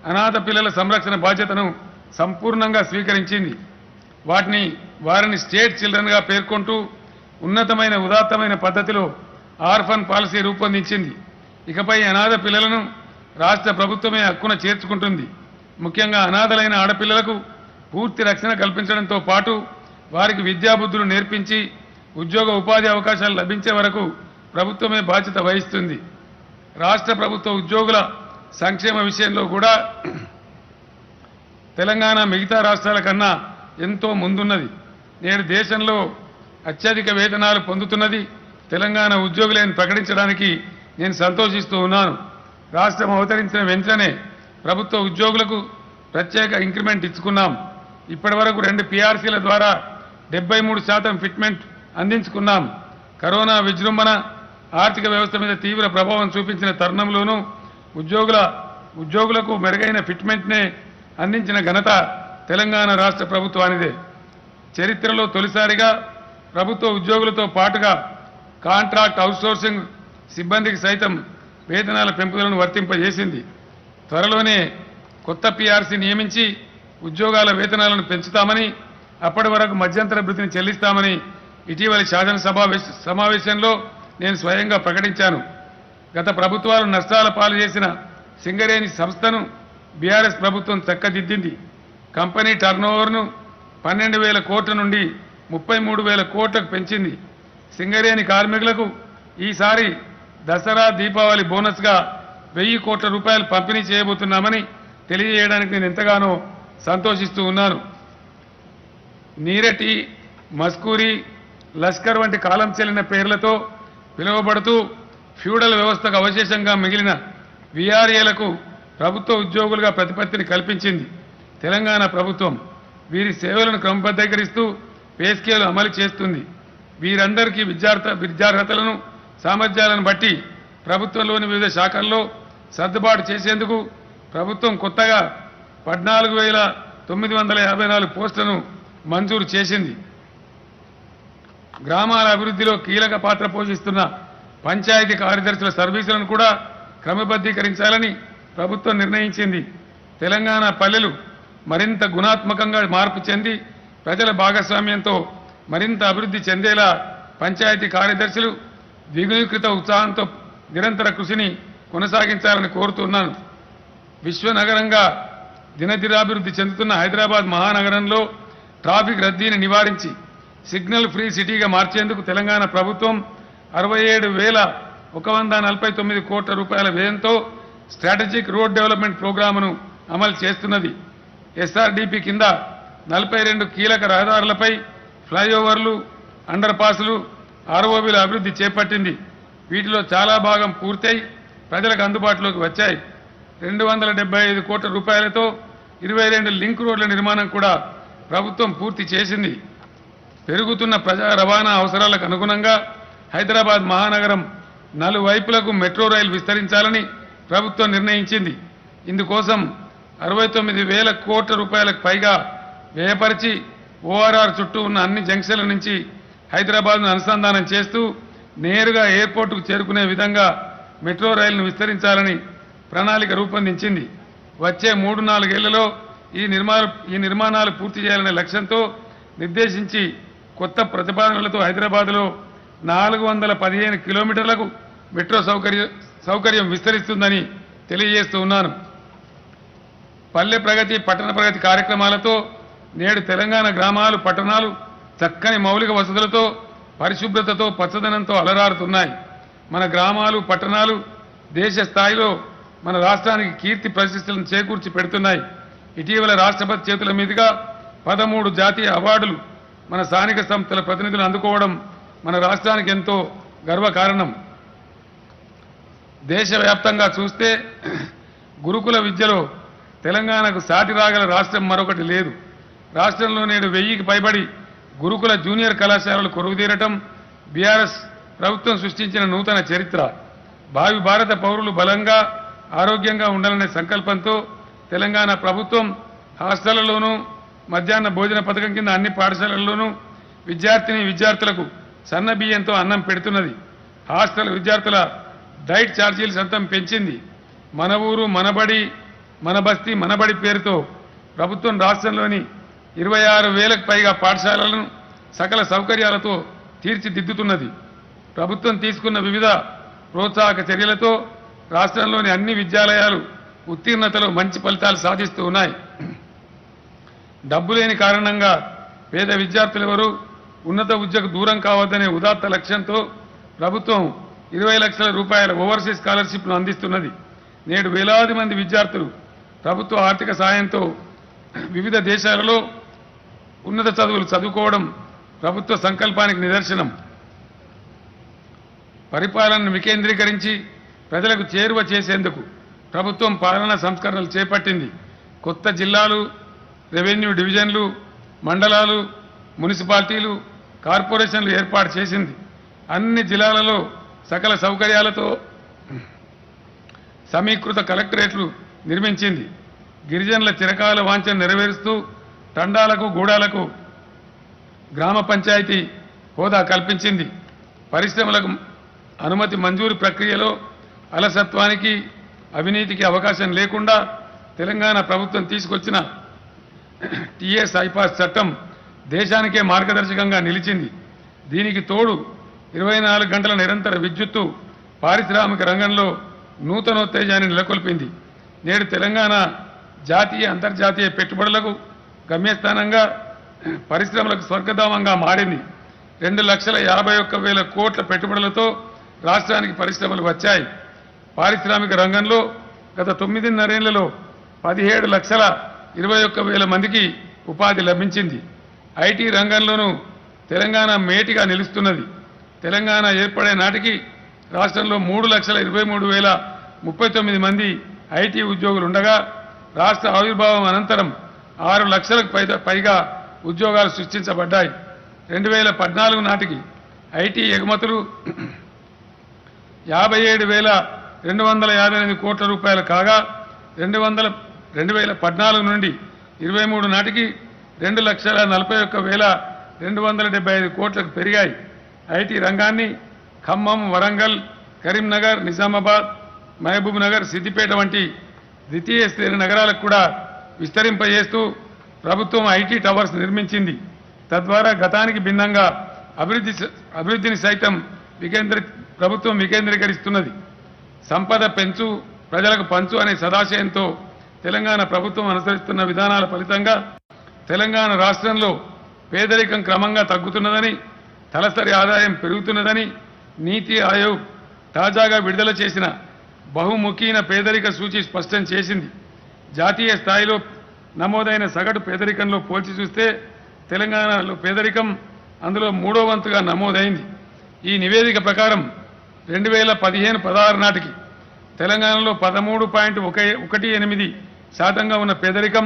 అనాథ పిల్లల సంరక్షణ బాధ్యతను సంపూర్ణంగా స్వీకరించింది. వారిని స్టేట్ చిల్డ్రన్గా పేర్కొంటూ ఉన్నతమైన ఉదాత్తమైన పద్ధతిలో ఆర్ఫన్ పాలసీ రూపొందించింది. ఇకపై అనాథ పిల్లలను రాష్ట్ర ప్రభుత్వమే హక్కున చేర్చుకుంటుంది. ముఖ్యంగా అనాథలైన ఆడపిల్లలకు పూర్తి రక్షణ కల్పించడంతో పాటు వారికి విద్యాబుద్ధులు నేర్పించి ఉద్యోగ ఉపాధి అవకాశాలు లభించే వరకు ప్రభుత్వమే బాధ్యత వహిస్తుంది. రాష్ట్ర ప్రభుత్వ ఉద్యోగుల సంక్షేమ విషయంలో కూడా తెలంగాణ మిగతా రాష్ట్రాల కన్నా ఎంతో ముందున్నది. నేడు దేశంలో అత్యధిక వేతనాలు పొందుతున్నది తెలంగాణ ఉద్యోగులను ప్రకటించడానికి నేను సంతోషిస్తూ ఉన్నాను. రాష్ట్రం అవతరించిన వెంటనే ప్రభుత్వ ఉద్యోగులకు ప్రత్యేక ఇంక్రిమెంట్ ఇచ్చుకున్నాం. ఇప్పటి వరకు 2 PRCల ద్వారా 73% ఫిట్మెంట్ అందించుకున్నాం. కరోనా విజృంభణ ఆర్థిక వ్యవస్థ మీద తీవ్ర ప్రభావం చూపించిన తరుణంలోనూ ఉద్యోగులకు మెరుగైన ఫిట్మెంట్నే అందించిన ఘనత తెలంగాణ రాష్ట్ర ప్రభుత్వానిదే. చరిత్రలో తొలిసారిగా ప్రభుత్వ ఉద్యోగులతో పాటుగా కాంట్రాక్ట్ అవుట్సోర్సింగ్ సిబ్బందికి సైతం వేతనాల పెంపుదలను వర్తింపజేసింది. త్వరలోనే కొత్త PRC నియమించి ఉద్యోగాల వేతనాలను పెంచుతామని, అప్పటి వరకు మధ్యంతర భృతిని చెల్లిస్తామని ఇటీవలి శాసనసభ సమావేశంలో నేను స్వయంగా ప్రకటించాను. గత ప్రభుత్వాలు నష్టాల పాలు చేసిన సింగరేణి సంస్థను బీఆర్ఎస్ ప్రభుత్వం చక్కదిద్దింది. కంపెనీ టర్నోవర్ను 12,000 కోట్ల నుండి 33,000 కోట్లకు పెంచింది. సింగరేణి కార్మికులకు ఈసారి దసరా దీపావళి బోనస్గా 1,000 కోట్ల రూపాయలు పంపిణీ చేయబోతున్నామని తెలియజేయడానికి నేను ఎంతగానో సంతోషిస్తూ ఉన్నాను. నీరటి, మస్కూరి, లష్కర్ వంటి కాలం చెల్లిన పేర్లతో పిలువబడుతూ ఫ్యూడల్ వ్యవస్థకు అవశేషంగా మిగిలిన వీఆర్ఏలకు ప్రభుత్వ ఉద్యోగులుగా ప్రతిపత్తిని కల్పించింది తెలంగాణ ప్రభుత్వం. వీరి సేవలను క్రమబద్ధీకరిస్తూ పే స్కేల్ అమలు చేస్తుంది. వీరందరికీ విద్యార్హతలను సామర్థ్యాలను బట్టి ప్రభుత్వంలోని వివిధ శాఖల్లో సర్దుబాటు చేసేందుకు ప్రభుత్వం కొత్తగా 14,954 పోస్టులను మంజూరు చేసింది. గ్రామాల అభివృద్ధిలో కీలక పాత్ర పోషిస్తున్న పంచాయతీ కార్యదర్శుల సర్వీసులను కూడా క్రమబద్ధీకరించాలని ప్రభుత్వం నిర్ణయించింది. తెలంగాణ పల్లెలు మరింత గుణాత్మకంగా మార్పు చెంది ప్రజల భాగస్వామ్యంతో మరింత అభివృద్ధి చెందేలా పంచాయతీ కార్యదర్శులు ద్విగుణీకృత ఉత్సాహంతో నిరంతర కృషిని కొనసాగించాలని కోరుతున్నాను. విశ్వనగరంగా దినదినాభివృద్ధి చెందుతున్న హైదరాబాద్ మహానగరంలో ట్రాఫిక్ రద్దీని నివారించి సిగ్నల్ ఫ్రీ సిటీగా మార్చేందుకు తెలంగాణ ప్రభుత్వం 67,149 కోట్ల రూపాయల వ్యయంతో స్ట్రాటజిక్ రోడ్ డెవలప్మెంట్ ప్రోగ్రామును అమలు చేస్తున్నది. SRDP కింద 42 కీలక రహదారులపై ఫ్లైఓవర్లు, అండర్ పాస్లు, ROBల అభివృద్ధి చేపట్టింది. వీటిలో చాలా భాగం పూర్తయి ప్రజలకు అందుబాటులోకి వచ్చాయి. 275 కోట్ల రూపాయలతో 22 లింక్ రోడ్ల నిర్మాణం కూడా ప్రభుత్వం పూర్తి చేసింది. పెరుగుతున్న ప్రజా రవాణా అవసరాలకు అనుగుణంగా హైదరాబాద్ మహానగరం నలువైపులకు మెట్రో రైలు విస్తరించాలని ప్రభుత్వం నిర్ణయించింది. ఇందుకోసం 69,000 కోట్ల రూపాయలకు పైగా వ్యయపరిచి ORR చుట్టూ ఉన్న అన్ని జంక్షన్ల నుంచి హైదరాబాద్ను అనుసంధానం చేస్తూ నేరుగా ఎయిర్పోర్టుకు చేరుకునే విధంగా మెట్రో రైలును విస్తరించాలని ప్రణాళిక రూపొందించింది. వచ్చే 3-4 ఏళ్లలో ఈ నిర్మాణాలు పూర్తి చేయాలనే లక్ష్యంతో నిర్దేశించి కొత్త ప్రతిపాదనలతో హైదరాబాద్లో 415 కిలోమీటర్లకు మెట్రో సౌకర్యం విస్తరిస్తుందని తెలియజేస్తూ ఉన్నాను. పల్లె ప్రగతి, పట్టణ ప్రగతి కార్యక్రమాలతో నేడు తెలంగాణ గ్రామాలు, పట్టణాలు చక్కని మౌలిక వసతులతో, పరిశుభ్రతతో, పచ్చదనంతో అలరారుతున్నాయి. మన గ్రామాలు, పట్టణాలు దేశ స్థాయిలో మన రాష్ట్రానికి కీర్తి ప్రతిష్టలను చేకూర్చి పెడుతున్నాయి. ఇటీవల రాష్ట్రపతి చేతుల మీదుగా 13 జాతీయ అవార్డులు మన స్థానిక సంస్థల ప్రతినిధులు అందుకోవడం మన రాష్ట్రానికి ఎంతో గర్వకారణం. దేశవ్యాప్తంగా చూస్తే గురుకుల విద్యలో తెలంగాణకు సాటి రాగల రాష్ట్రం మరొకటి లేదు. రాష్ట్రంలో నేడు 1000కి పైబడి గురుకుల జూనియర్ కళాశాలలు కొలువుదీరటం బీఆర్ఎస్ ప్రభుత్వం సృష్టించిన నూతన చరిత్ర. భావి భారత పౌరులు బలంగా, ఆరోగ్యంగా ఉండాలనే సంకల్పంతో తెలంగాణ ప్రభుత్వం హాస్టళ్లలోనూ, మధ్యాహ్న భోజన పథకం కింద అన్ని పాఠశాలల్లోనూ విద్యార్థులకు సన్న బియ్యంతో అన్నం పెడుతున్నది. హాస్టల్ విద్యార్థుల డైట్ ఛార్జీలు సొంతం పెంచింది. మన ఊరు మనబడి, మన బస్తీ మనబడి పేరుతో ప్రభుత్వం రాష్ట్రంలోని 26,000కు పైగా పాఠశాలలను సకల సౌకర్యాలతో తీర్చిదిద్దుతున్నది. ప్రభుత్వం తీసుకున్న వివిధ ప్రోత్సాహక చర్యలతో రాష్ట్రంలోని అన్ని విద్యాలయాలు ఉత్తీర్ణతలో మంచి ఫలితాలు సాధిస్తూ ఉన్నాయి. డబ్బు లేని కారణంగా పేద విద్యార్థులెవరూ ఉన్నత విద్యకు దూరం కావద్దనే ఉదాత్త లక్ష్యంతో ప్రభుత్వం 20 లక్షల రూపాయల ఓవర్సీస్ స్కాలర్షిప్ను అందిస్తున్నది. నేడు వేలాది మంది విద్యార్థులు ప్రభుత్వ ఆర్థిక సాయంతో వివిధ దేశాలలో ఉన్నత చదువులు చదువుకోవడం ప్రభుత్వ సంకల్పానికి నిదర్శనం. పరిపాలనను వికేంద్రీకరించి ప్రజలకు చేరువ చేసేందుకు ప్రభుత్వం పాలనా సంస్కరణలు చేపట్టింది. కొత్త జిల్లాలు, రెవెన్యూ డివిజన్లు, మండలాలు, మున్సిపాలిటీలు, కార్పొరేషన్లు ఏర్పాటు చేసింది. అన్ని జిల్లాలలో సకల సౌకర్యాలతో సమీకృత కలెక్టరేట్లు నిర్మించింది. గిరిజనుల చిరకాల వాంఛను నెరవేరుస్తూ తండాలకు, గూడాలకు గ్రామ పంచాయతీ హోదా కల్పించింది. పరిశ్రమలకు అనుమతి మంజూరు ప్రక్రియలో అలసత్వానికి, అవినీతికి అవకాశం లేకుండా తెలంగాణ ప్రభుత్వం తీసుకొచ్చిన టీఎస్ ఐపాస్ చట్టం దేశానికే మార్గదర్శకంగా నిలిచింది. దీనికి తోడు 24 గంటల నిరంతర విద్యుత్తు పారిశ్రామిక రంగంలో నూతనోత్తేజాన్ని నెలకొల్పింది. నేడు తెలంగాణ జాతీయ, అంతర్జాతీయ పెట్టుబడులకు గమ్యస్థానంగా, పరిశ్రమలకు స్వర్గధామంగా మారింది. 2,51,000 కోట్ల పెట్టుబడులతో రాష్ట్రానికి పరిశ్రమలు వచ్చాయి. పారిశ్రామిక రంగంలో గత 9.5 ఏళ్లలో 17,21,000 మందికి ఉపాధి లభించింది. ఐటీ రంగంలోనూ తెలంగాణ మేటిగా నిలుస్తున్నది. తెలంగాణ ఏర్పడే నాటికి రాష్ట్రంలో 3,23,039 మంది ఐటీ ఉద్యోగులు ఉండగా రాష్ట్ర ఆవిర్భావం అనంతరం 6 లక్షలకు పైగా ఉద్యోగాలు సృష్టించబడ్డాయి. 2014 నాటికి ఐటీ ఎగుమతులు 57,258 కోట్ల రూపాయలు కాగా 2014 నుండి 23 నాటికి 2,41,275 కోట్లకు పెరిగాయి. ఐటీ రంగాన్ని ఖమ్మం, వరంగల్, కరీంనగర్, నిజామాబాద్, మహబూబ్ నగర్, సిద్దిపేట వంటి ద్వితీయ శ్రేణి నగరాలకు కూడా విస్తరింపజేస్తూ ప్రభుత్వం ఐటీ టవర్స్ నిర్మించింది. తద్వారా గతానికి భిన్నంగా అభివృద్ధిని సైతం ప్రభుత్వం వికేంద్రీకరిస్తున్నది. సంపద పెంచు, ప్రజలకు పంచు అనే సదాశయంతో తెలంగాణ ప్రభుత్వం అనుసరిస్తున్న విధానాల ఫలితంగా తెలంగాణ రాష్ట్రంలో పేదరికం క్రమంగా తగ్గుతున్నదని, తలసరి ఆదాయం పెరుగుతున్నదని నీతి ఆయోగ్ తాజాగా విడుదల చేసిన బహుముఖీన పేదరిక సూచి స్పష్టం చేసింది. జాతీయ స్థాయిలో నమోదైన సగటు పేదరికంలో పోల్చి చూస్తే తెలంగాణలో పేదరికం అందులో 3వ వంతుగా నమోదైంది. ఈ నివేదిక ప్రకారం 2015-16 నాటికి తెలంగాణలో 13.18% ఉన్న పేదరికం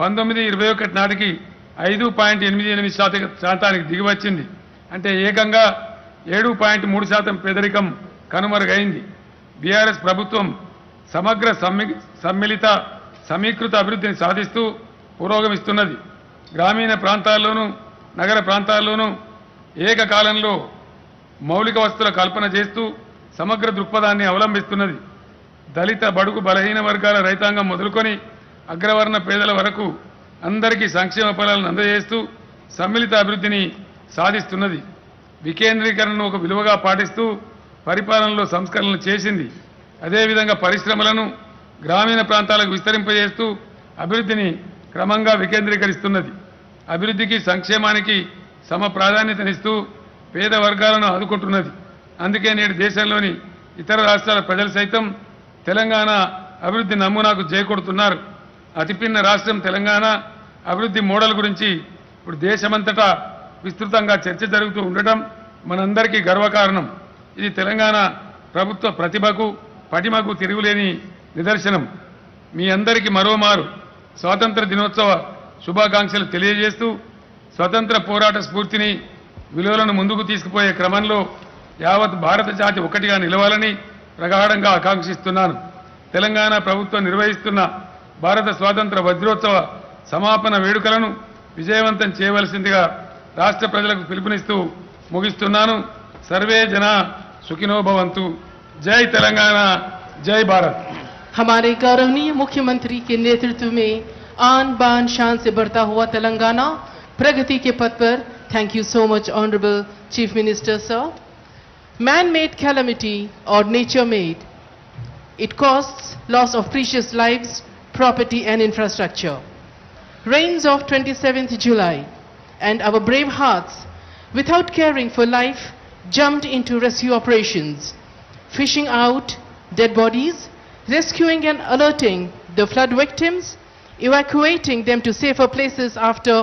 19-21 నాటికి 5.88% దిగివచ్చింది. అంటే ఏకంగా 7.3% పేదరికం కనుమరుగైంది. బీఆర్ఎస్ ప్రభుత్వం సమగ్ర సమ్మిళిత సమీకృత అభివృద్ధిని సాధిస్తూ పురోగమిస్తున్నది. గ్రామీణ ప్రాంతాల్లోనూ, నగర ప్రాంతాల్లోనూ ఏకకాలంలో మౌలిక వసతుల కల్పన చేస్తూ సమగ్ర దృక్పథాన్ని అవలంబిస్తున్నది. దళిత, బడుగు, బలహీన వర్గాల రైతాంగం మొదలుకొని అగ్రవర్ణ పేదల వరకు అందరికీ సంక్షేమ ఫలాలను అందజేస్తూ సమ్మిళిత అభివృద్ధిని సాధిస్తున్నది. వికేంద్రీకరణను ఒక విలువగా పాటిస్తూ పరిపాలనలో సంస్కరణలు చేసింది. అదేవిధంగా పరిశ్రమలను గ్రామీణ ప్రాంతాలకు విస్తరింపజేస్తూ అభివృద్ధిని క్రమంగా వికేంద్రీకరిస్తున్నది. అభివృద్ధికి, సంక్షేమానికి సమ ప్రాధాన్యతనిస్తూ పేద వర్గాలను ఆదుకుంటున్నది. అందుకే నేడు దేశంలోని ఇతర రాష్ట్రాల ప్రజలు సైతం తెలంగాణ అభివృద్ధి నమూనాకు చేకొడుతున్నారు. అతిపిన్న రాష్ట్రం తెలంగాణ అభివృద్ధి మోడల్ గురించి ఇప్పుడు దేశమంతటా విస్తృతంగా చర్చ జరుగుతూ ఉండటం మనందరికీ గర్వకారణం. ఇది తెలంగాణ ప్రభుత్వ ప్రతిభకు, పటిమకు తిరుగులేని నిదర్శనం. మీ అందరికీ మరోమారు స్వాతంత్ర దినోత్సవ శుభాకాంక్షలు తెలియజేస్తూ స్వతంత్ర పోరాట స్ఫూర్తిని, విలువలను ముందుకు తీసుకుపోయే క్రమంలో యావత్ భారత జాతి ఒకటిగా నిలవాలని ప్రగాఢంగా ఆకాంక్షిస్తున్నాను. తెలంగాణ ప్రభుత్వం నిర్వహిస్తున్న భారత స్వాతంత్ర వజ్రోత్సవ సమాపన వేడుకలను విజయవంతం చేయవలసిందిగా రాష్ట్ర ప్రజలకు పిలుపునిస్తూ ముగిస్తున్నాను. సర్వే జన సుఖినో భవంతు. జై తెలంగాణ, జై భారత్. हमारे गौरवनीय मुख्यमंत्री के नेतृत्व में आन बान शान से बढ़ता हुआ तेलंगाना प्रगति के पथ पर. Thank you so much, Honorable Chief Minister, sir. Man-made calamity or nature-made, it causes loss of precious lives, property and infrastructure. Rains of 27th July and our brave hearts, without caring for life, jumped into rescue operations, fishing out dead bodies, rescuing and alerting the flood victims, evacuating them to safer places after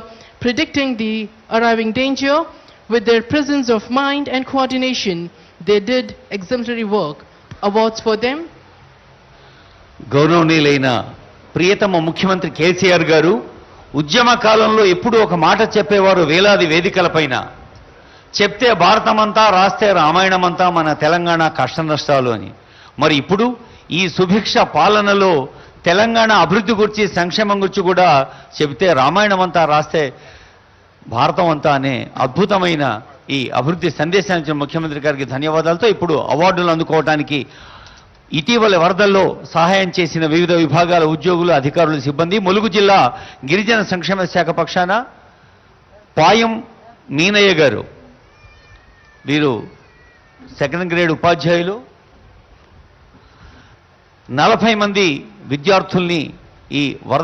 predicting the arriving danger. With their presence of mind and coordination, they did exemplary work. Awards for them. గౌరవనీయులైన ప్రియతమ ముఖ్యమంత్రి కేసీఆర్ గారు ఉద్యమ కాలంలో ఎప్పుడూ ఒక మాట చెప్పేవారు వేలాది వేదికలపైన. చెప్తే భారతమంతా, రాస్తే రామాయణమంతా మన తెలంగాణ కష్ట నష్టాలు అని. మరి ఇప్పుడు ఈ సుభిక్ష పాలనలో తెలంగాణ అభివృద్ధి గురించి, సంక్షేమం గురించి కూడా చెబితే రామాయణమంతా, రాస్తే భారతం అంతా అనే అద్భుతమైన ఈ అభివృద్ధి సందేశాన్ని ఇచ్చిన ముఖ్యమంత్రి గారికి ధన్యవాదాలతో ఇప్పుడు అవార్డులు అందుకోవడానికి ఇటీవల వరదల్లో సహాయం చేసిన వివిధ విభాగాల ఉద్యోగులు, అధికారులు, సిబ్బంది, ములుగు జిల్లా గిరిజన సంక్షేమ శాఖ పక్షాన పాయం మీనయ్య గారు, వీరు 2nd గ్రేడ్ ఉపాధ్యాయులు, 40 మంది విద్యార్థుల్ని ఈ వరద